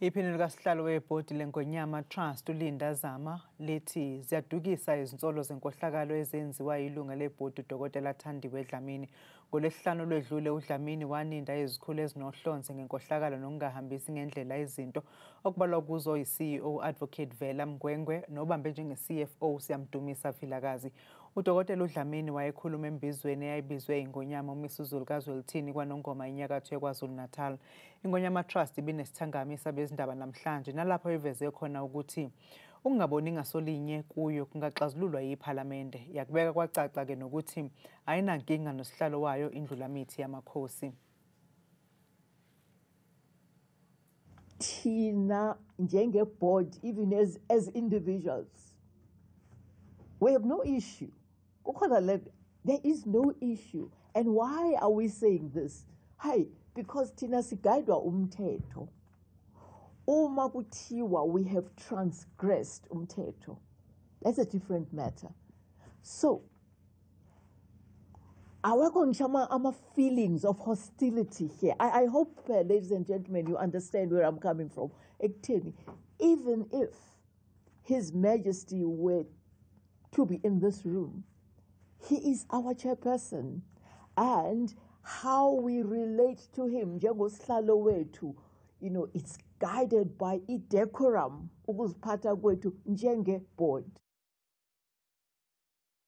Iphini likasihlalo webhodi leNgonyama Trust uLinda Zama lithi ziyadukisa izinsolo zenkohlakalo ezenziwa yilunga lebhodi uDkt Thandiwe Dlamini. NgoLwesihlanu olwedlule uDlamini waninda izikhulu ezinohlonze ngenkohlakalo nokungahambisi ngendlela izinto okubalwa kuzo i-CEO Advocate Vela Mgwengwe nobambe njenge-CFO Siyamdumisa Vilakazi. UDkt uDlamini wayekhuluma embizweni eyayibizwe iNgonyama uMisuzulu kaZwelithini kwaNongoma enyakatho yaKwaZulu-Natal. iNgonyama Trust ibinesithangami sabezindaba namhlanje nalapho iveze khona ukuthi ukungaboni ngasolinye kuyo kungaxazululwa yiPhalamende. Yakubeka kwacaca-ke nokuthi ayinankinga nosihlalo wayo indlulamithi yamakhosi. Thina njenge-board, even as individuals, we have no issue. There is no issue. And why are we saying this? Hey, because thina sigaidwa umthetho. Uma kuthiwa we have transgressed umthetho, that's a different matter. So, awekho ngisho feelings of hostility here. I hope, ladies and gentlemen, you understand where I'm coming from. Ekutheni, even if His Majesty were to be in this room, he is our chairperson, and how we relate to him, njengosihlalo wethu, it's guided by decorum ukuziphatha kwethu njenge board.